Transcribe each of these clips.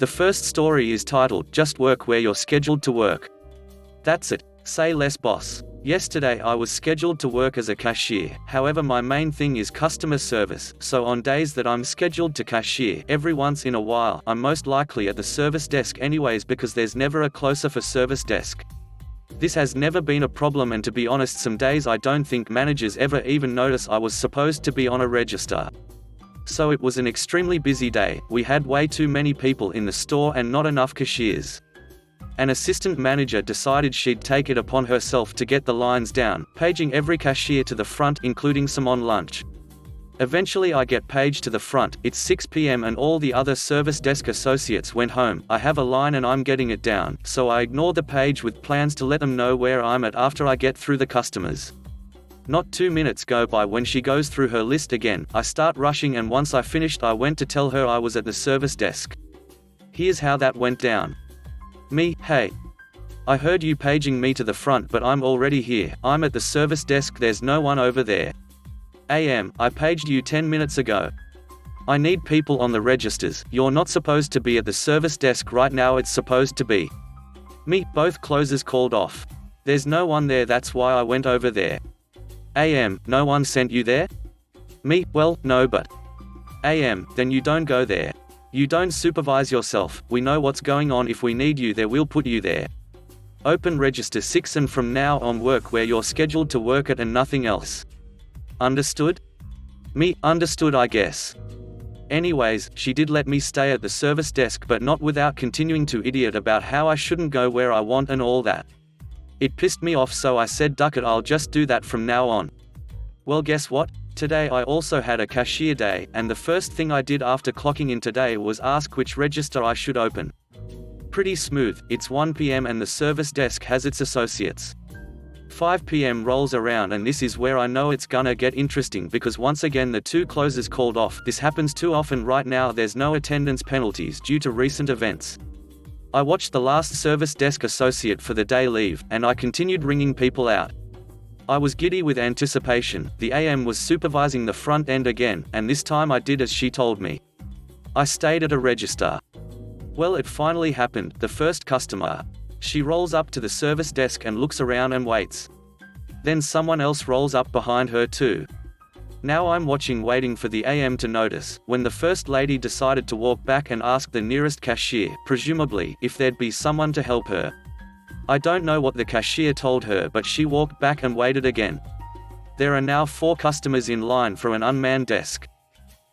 The first story is titled, Just Work Where You're Scheduled to Work. That's it. Say less, boss. Yesterday I was scheduled to work as a cashier, however my main thing is customer service, so on days that I'm scheduled to cashier, every once in a while, I'm most likely at the service desk anyways because there's never a closer for service desk. This has never been a problem, and to be honest, some days I don't think managers ever even notice I was supposed to be on a register. So it was an extremely busy day. We had way too many people in the store and not enough cashiers. An assistant manager decided she'd take it upon herself to get the lines down, paging every cashier to the front, including some on lunch. Eventually I get paged to the front, it's 6 p.m. and all the other service desk associates went home. I have a line and I'm getting it down, so I ignore the page with plans to let them know where I'm at after I get through the customers. Not 2 minutes go by when she goes through her list again. I start rushing, and once I finished I went to tell her I was at the service desk. Here's how that went down. Me: hey, I heard you paging me to the front, but I'm already here. I'm at the service desk, there's no one over there. AM: I paged you 10 minutes ago. I need people on the registers. You're not supposed to be at the service desk right now, it's supposed to be. Me: both closers called off. There's no one there, that's why I went over there. AM: no one sent you there? Me: well, no, but. AM: then you don't go there. You don't supervise yourself. We know what's going on. If we need you there, we'll put you there. Open register 6 and from now on work where you're scheduled to work at and nothing else. Understood? Me: understood, I guess. Anyways, she did let me stay at the service desk, but not without continuing to idiot about how I shouldn't go where I want and all that. It pissed me off, so I said duck it, I'll just do that from now on. Well, guess what? Today I also had a cashier day, and the first thing I did after clocking in today was ask which register I should open. Pretty smooth. It's 1 p.m. and the service desk has its associates. 5 p.m. rolls around, and this is where I know it's gonna get interesting because once again the two closers called off. This happens too often right now. There's no attendance penalties due to recent events. I watched the last service desk associate for the day leave, and I continued ringing people out. I was giddy with anticipation. The AM was supervising the front end again, and this time I did as she told me. I stayed at a register. Well, it finally happened. The first customer. She rolls up to the service desk and looks around and waits. Then someone else rolls up behind her too. Now I'm watching, waiting for the AM to notice, when the first lady decided to walk back and ask the nearest cashier, presumably, if there'd be someone to help her. I don't know what the cashier told her, but she walked back and waited again. There are now 4 customers in line for an unmanned desk.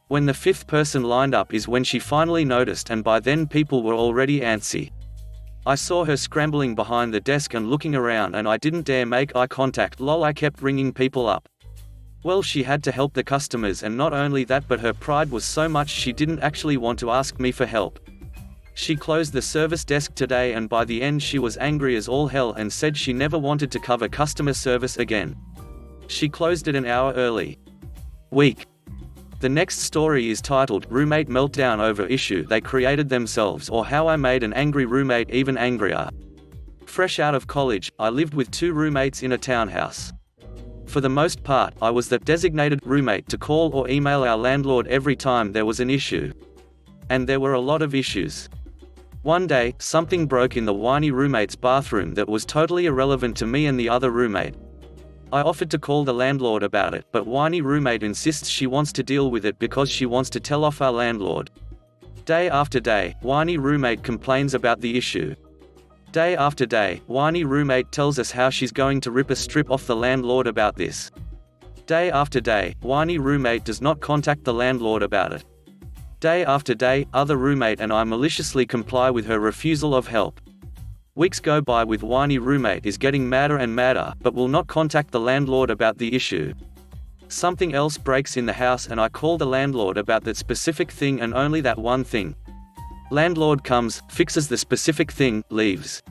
When the 5th person lined up is when she finally noticed, and by then people were already antsy. I saw her scrambling behind the desk and looking around, and I didn't dare make eye contact. Lol, I kept ringing people up. Well, she had to help the customers, and not only that, but her pride was so much she didn't actually want to ask me for help. She closed the service desk today, and by the end she was angry as all hell and said she never wanted to cover customer service again. She closed it an hour early. Weak. The next story is titled, Roommate Meltdown Over Issue They Created Themselves, or How I Made an Angry Roommate Even Angrier. Fresh out of college, I lived with 2 roommates in a townhouse. For the most part, I was the designated roommate to call or email our landlord every time there was an issue. And there were a lot of issues. One day, something broke in the whiny roommate's bathroom that was totally irrelevant to me and the other roommate. I offered to call the landlord about it, but whiny roommate insists she wants to deal with it because she wants to tell off our landlord. Day after day, whiny roommate complains about the issue. Day after day, whiny roommate tells us how she's going to rip a strip off the landlord about this. Day after day, whiny roommate does not contact the landlord about it. Day after day, other roommate and I maliciously comply with her refusal of help. Weeks go by with whiny roommate is getting madder and madder, but will not contact the landlord about the issue. Something else breaks in the house and I call the landlord about that specific thing and only that one thing. Landlord comes, fixes the specific thing, leaves.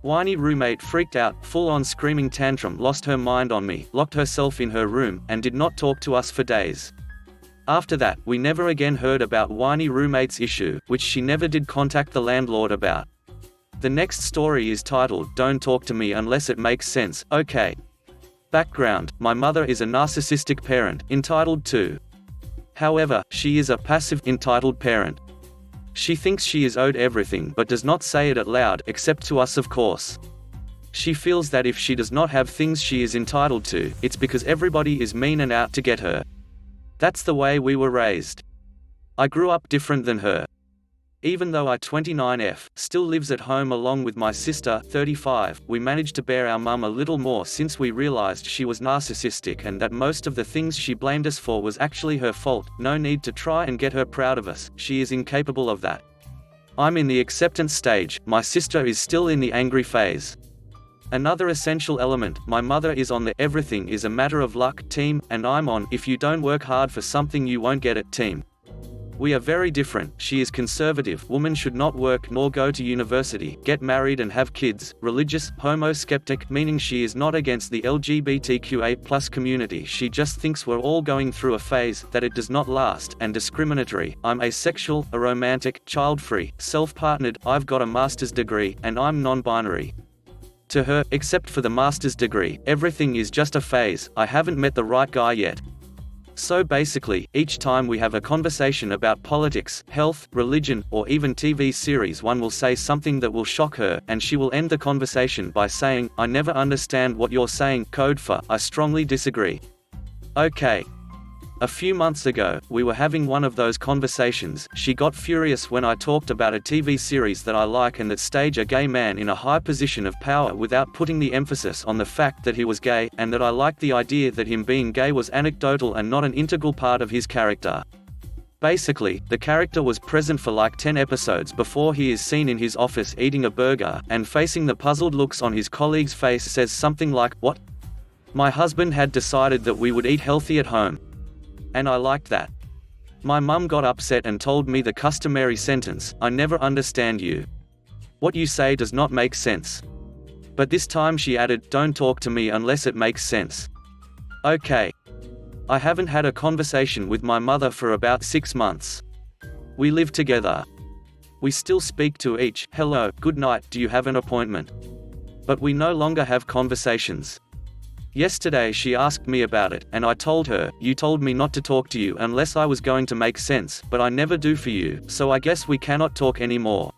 Whiny roommate freaked out, full on screaming tantrum, lost her mind on me, locked herself in her room, and did not talk to us for days. After that, we never again heard about whiny roommate's issue, which she never did contact the landlord about. The next story is titled, Don't Talk to Me Unless It Makes Sense, okay. Background: my mother is a narcissistic parent, entitled to. However, she is a passive, entitled parent. She thinks she is owed everything but does not say it out loud, except to us of course. She feels that if she does not have things she is entitled to, it's because everybody is mean and out to get her. That's the way we were raised. I grew up different than her. Even though I 29F, still lives at home along with my sister 35, we managed to bear our mum a little more since we realized she was narcissistic and that most of the things she blamed us for was actually her fault. No need to try and get her proud of us, she is incapable of that. I'm in the acceptance stage, my sister is still in the angry phase. Another essential element, my mother is on the everything is a matter of luck team, and I'm on if you don't work hard for something you won't get it team. We are very different. She is conservative, woman should not work nor go to university, get married and have kids, religious, homo-skeptic, meaning she is not against the LGBTQA+ community, she just thinks we're all going through a phase, that it does not last, and discriminatory. I'm asexual, aromantic, child-free, self-partnered, I've got a master's degree, and I'm non-binary. To her, except for the master's degree, everything is just a phase, I haven't met the right guy yet. So basically, each time we have a conversation about politics, health, religion, or even TV series, one will say something that will shock her, and she will end the conversation by saying, I never understand what you're saying, code for, I strongly disagree. Okay. A few months ago, we were having one of those conversations. She got furious when I talked about a TV series that I like and that stage a gay man in a high position of power without putting the emphasis on the fact that he was gay, and that I liked the idea that him being gay was anecdotal and not an integral part of his character. Basically, the character was present for like 10 episodes before he is seen in his office eating a burger, and facing the puzzled looks on his colleague's face says something like, "What? My husband had decided that we would eat healthy at home. And I liked that." My mum got upset and told me the customary sentence, I never understand you. What you say does not make sense. But this time she added, don't talk to me unless it makes sense. Okay. I haven't had a conversation with my mother for about 6 months. We live together. We still speak to each, hello, good night, do you have an appointment? But we no longer have conversations. Yesterday she asked me about it, and I told her, you told me not to talk to you unless I was going to make sense, but I never do for you, so I guess we cannot talk anymore.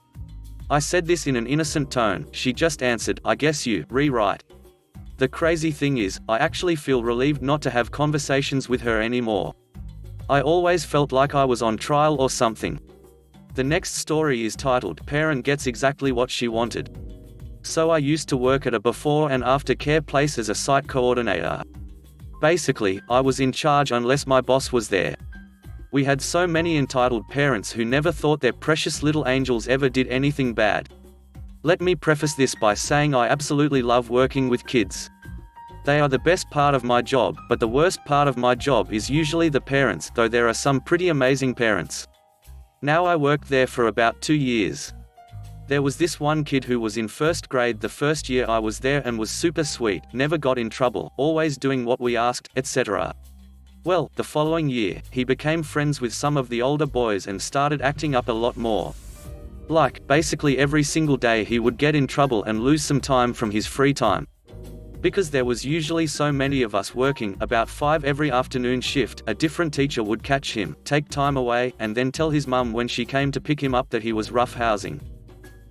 I said this in an innocent tone, she just answered, I guess you, rewrite. The crazy thing is, I actually feel relieved not to have conversations with her anymore. I always felt like I was on trial or something. The next story is titled, Parent Gets Exactly What She Wanted. So I used to work at a before and after care place as a site coordinator. Basically, I was in charge unless my boss was there. We had so many entitled parents who never thought their precious little angels ever did anything bad. Let me preface this by saying I absolutely love working with kids. They are the best part of my job, but the worst part of my job is usually the parents, though there are some pretty amazing parents. Now I worked there for about 2 years. There was this one kid who was in first grade the first year I was there and was super sweet, never got in trouble, always doing what we asked, etc. Well, the following year, he became friends with some of the older boys and started acting up a lot more. Like, basically every single day he would get in trouble and lose some time from his free time. Because there was usually so many of us working, about 5 every afternoon shift, a different teacher would catch him, take time away, and then tell his mum when she came to pick him up that he was roughhousing.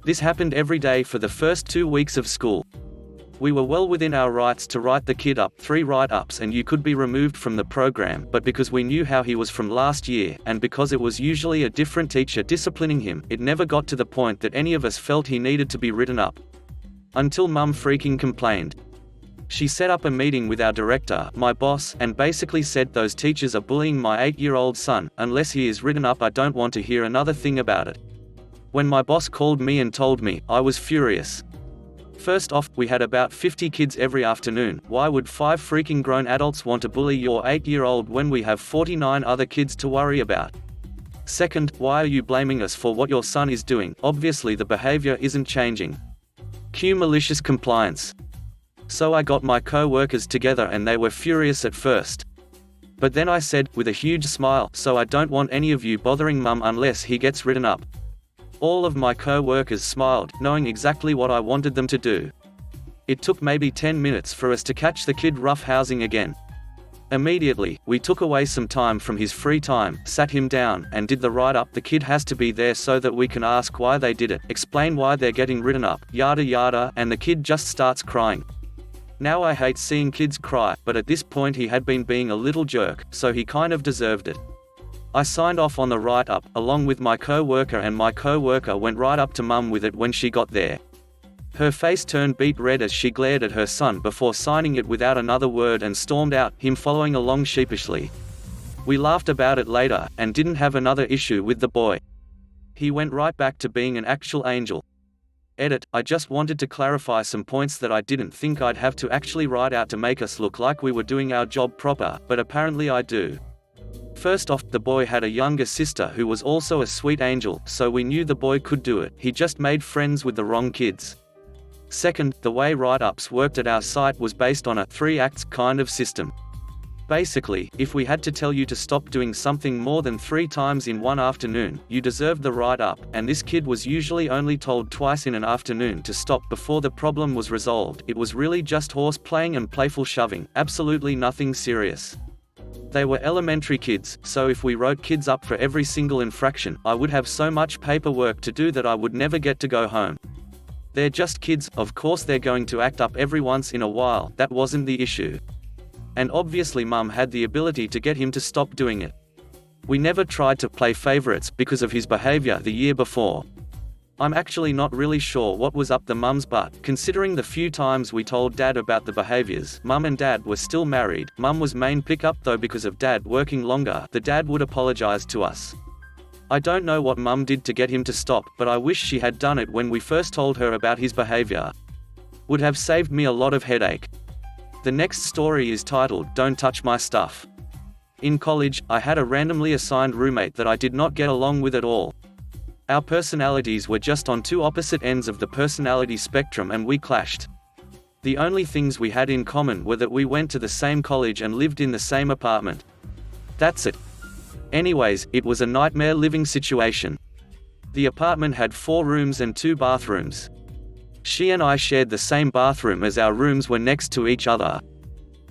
This happened every day for the first 2 weeks of school. We were well within our rights to write the kid up 3 write-ups and you could be removed from the program, but because we knew how he was from last year, and because it was usually a different teacher disciplining him, it never got to the point that any of us felt he needed to be written up. Until Mum freaking complained. She set up a meeting with our director, my boss, and basically said those teachers are bullying my 8-year-old son, unless he is written up I don't want to hear another thing about it. When my boss called me and told me, I was furious. First off, we had about 50 kids every afternoon, why would 5 freaking grown adults want to bully your 8-year-old when we have 49 other kids to worry about? Second, why are you blaming us for what your son is doing? Obviously the behavior isn't changing. Cue malicious compliance. So I got my co-workers together and they were furious at first. But then I said, with a huge smile, so I don't want any of you bothering Mum unless he gets written up. All of my co-workers smiled, knowing exactly what I wanted them to do. It took maybe 10 minutes for us to catch the kid roughhousing again. Immediately, we took away some time from his free time, sat him down, and did the write-up. The kid has to be there so that we can ask why they did it, explain why they're getting written up, yada yada, and the kid just starts crying. Now I hate seeing kids cry, but at this point he had been being a little jerk, so he kind of deserved it. I signed off on the write-up, along with my co-worker, and my co-worker went right up to Mum with it when she got there. Her face turned beet red as she glared at her son before signing it without another word and stormed out, him following along sheepishly. We laughed about it later, and didn't have another issue with the boy. He went right back to being an actual angel. Edit, I just wanted to clarify some points that I didn't think I'd have to actually write out to make us look like we were doing our job proper, but apparently I do. First off, the boy had a younger sister who was also a sweet angel, so we knew the boy could do it. He just made friends with the wrong kids. Second, the way write-ups worked at our site was based on a 3 acts kind of system. Basically, if we had to tell you to stop doing something more than 3 times in one afternoon, you deserved the write-up, and this kid was usually only told twice in an afternoon to stop before the problem was resolved. It was really just horse playing and playful shoving, absolutely nothing serious. They were elementary kids, so if we wrote kids up for every single infraction, I would have so much paperwork to do that I would never get to go home. They're just kids, of course they're going to act up every once in a while, that wasn't the issue. And obviously Mum had the ability to get him to stop doing it. We never tried to play favorites because of his behavior the year before. I'm actually not really sure what was up the mum's butt, considering the few times we told Dad about the behaviors. Mum and Dad were still married. Mum was main pickup though because of Dad working longer. The dad would apologize to us. I don't know what Mum did to get him to stop, but I wish she had done it when we first told her about his behavior. Would have saved me a lot of headache. The next story is titled, Don't Touch My Stuff. In college, I had a randomly assigned roommate that I did not get along with at all. Our personalities were just on 2 opposite ends of the personality spectrum and we clashed. The only things we had in common were that we went to the same college and lived in the same apartment. That's it. Anyways, it was a nightmare living situation. The apartment had 4 rooms and 2 bathrooms. She and I shared the same bathroom as our rooms were next to each other.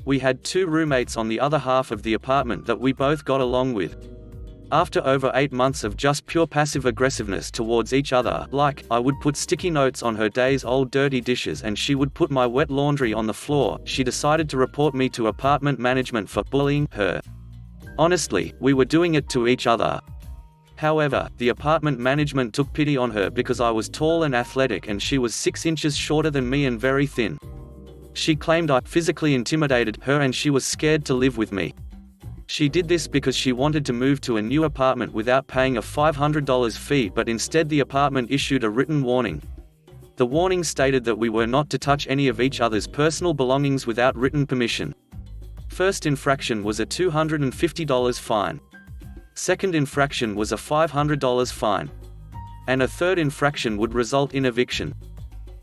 We had 2 roommates on the other half of the apartment that we both got along with. After over 8 months of just pure passive aggressiveness towards each other, like, I would put sticky notes on her days-old dirty dishes and she would put my wet laundry on the floor, she decided to report me to apartment management for bullying her. Honestly, we were doing it to each other. However, the apartment management took pity on her because I was tall and athletic and she was 6 inches shorter than me and very thin. She claimed I physically intimidated her and she was scared to live with me. She did this because she wanted to move to a new apartment without paying a $500 fee, but instead the apartment issued a written warning. The warning stated that we were not to touch any of each other's personal belongings without written permission. First infraction was a $250 fine. Second infraction was a $500 fine. And a third infraction would result in eviction.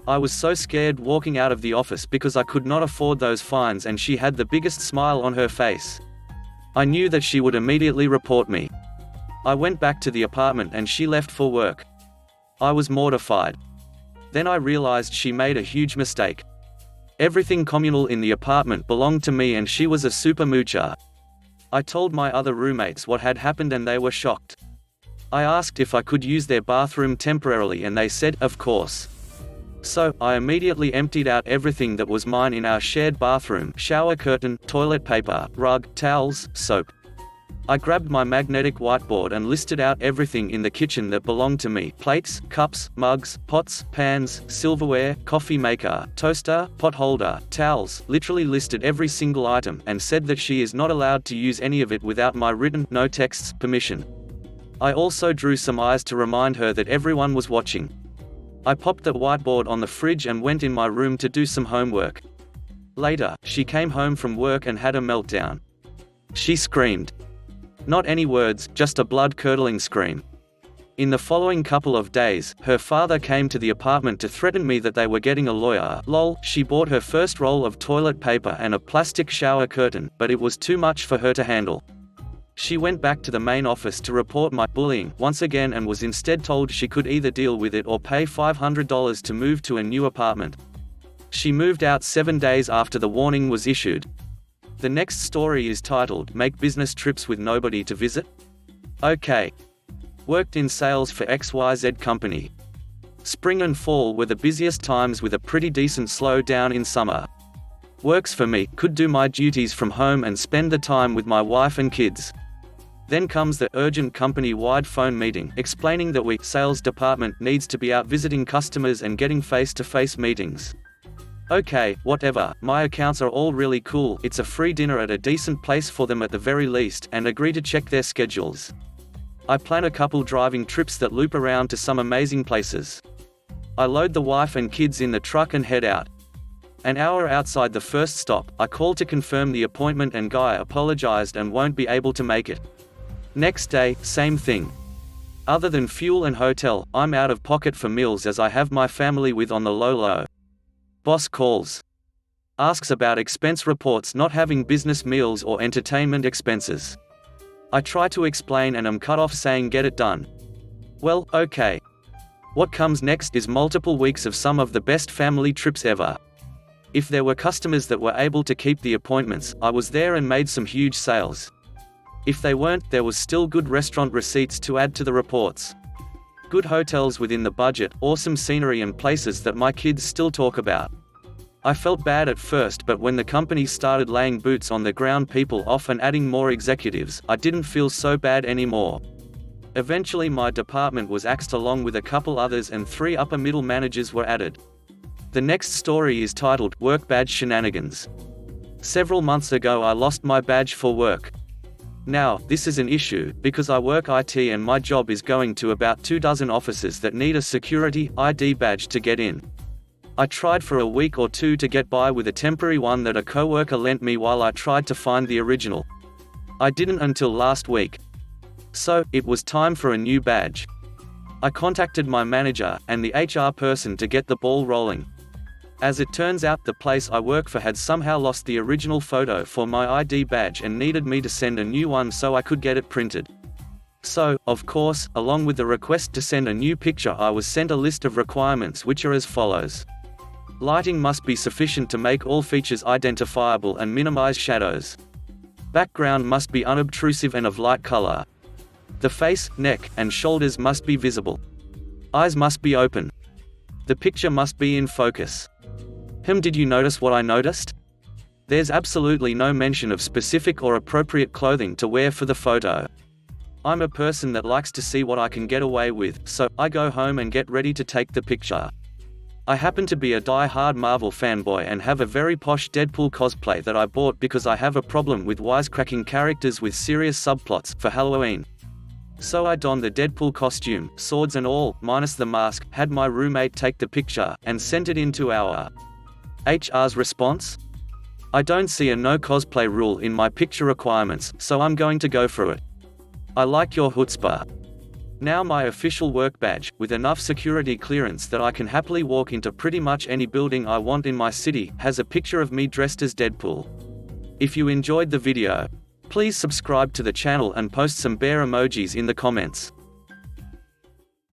I was so scared walking out of the office because I could not afford those fines and she had the biggest smile on her face. I knew that she would immediately report me. I went back to the apartment and she left for work. I was mortified. Then I realized she made a huge mistake. Everything communal in the apartment belonged to me and she was a super moocher. I told my other roommates what had happened and they were shocked. I asked if I could use their bathroom temporarily and they said, of course. So, I immediately emptied out everything that was mine in our shared bathroom: shower curtain, toilet paper, rug, towels, soap. I grabbed my magnetic whiteboard and listed out everything in the kitchen that belonged to me: plates, cups, mugs, pots, pans, silverware, coffee maker, toaster, pot holder, towels, literally listed every single item, and said that she is not allowed to use any of it without my written, no texts, permission. I also drew some eyes to remind her that everyone was watching. I popped the whiteboard on the fridge and went in my room to do some homework. Later, she came home from work and had a meltdown. She screamed. Not any words, just a blood-curdling scream. In the following couple of days, her father came to the apartment to threaten me that they were getting a lawyer. Lol, she bought her first roll of toilet paper and a plastic shower curtain, but it was too much for her to handle. She went back to the main office to report my bullying once again and was instead told she could either deal with it or pay $500 to move to a new apartment. She moved out 7 days after the warning was issued. The next story is titled, Make Business Trips with Nobody to Visit? Okay. Worked in sales for XYZ company. Spring and fall were the busiest times with a pretty decent slow down in summer. Works for me, could do my duties from home and spend the time with my wife and kids. Then comes the urgent company-wide phone meeting, explaining that sales department needs to be out visiting customers and getting face-to-face meetings. Okay, whatever, my accounts are all really cool, it's a free dinner at a decent place for them at the very least, and agree to check their schedules. I plan a couple driving trips that loop around to some amazing places. I load the wife and kids in the truck and head out. An hour outside the first stop, I call to confirm the appointment and guy apologized and won't be able to make it. Next day, same thing. Other than fuel and hotel, I'm out of pocket for meals as I have my family with on the low. Boss calls. Asks about expense reports not having business meals or entertainment expenses. I try to explain and am cut off saying get it done. Well, okay. What comes next is multiple weeks of some of the best family trips ever. If there were customers that were able to keep the appointments, I was there and made some huge sales. If they weren't, there was still good restaurant receipts to add to the reports. Good hotels within the budget, awesome scenery and places that my kids still talk about. I felt bad at first, but when the company started laying boots on the ground, people off and adding more executives, I didn't feel so bad anymore. Eventually my department was axed along with a couple others and 3 upper middle managers were added. The next story is titled, Work Badge Shenanigans. Several months ago I lost my badge for work. Now, this is an issue, because I work IT and my job is going to about 24 offices that need a security ID badge to get in. I tried for a week or two to get by with a temporary one that a coworker lent me while I tried to find the original. I didn't until last week. So, it was time for a new badge. I contacted my manager, and the HR person to get the ball rolling. As it turns out, the place I work for had somehow lost the original photo for my ID badge and needed me to send a new one so I could get it printed. So, of course, along with the request to send a new picture, I was sent a list of requirements which are as follows. Lighting must be sufficient to make all features identifiable and minimize shadows. Background must be unobtrusive and of light color. The face, neck, and shoulders must be visible. Eyes must be open. The picture must be in focus. Did you notice what I noticed? There's absolutely no mention of specific or appropriate clothing to wear for the photo. I'm a person that likes to see what I can get away with, so I go home and get ready to take the picture. I happen to be a die-hard Marvel fanboy and have a very posh Deadpool cosplay that I bought because I have a problem with wisecracking characters with serious subplots for Halloween. So I donned the Deadpool costume, swords and all, minus the mask, had my roommate take the picture, and sent it into our HR's response? I don't see a no cosplay rule in my picture requirements, so I'm going to go for it. I like your chutzpah. Now my official work badge, with enough security clearance that I can happily walk into pretty much any building I want in my city, has a picture of me dressed as Deadpool. If you enjoyed the video, please subscribe to the channel and post some bear emojis in the comments.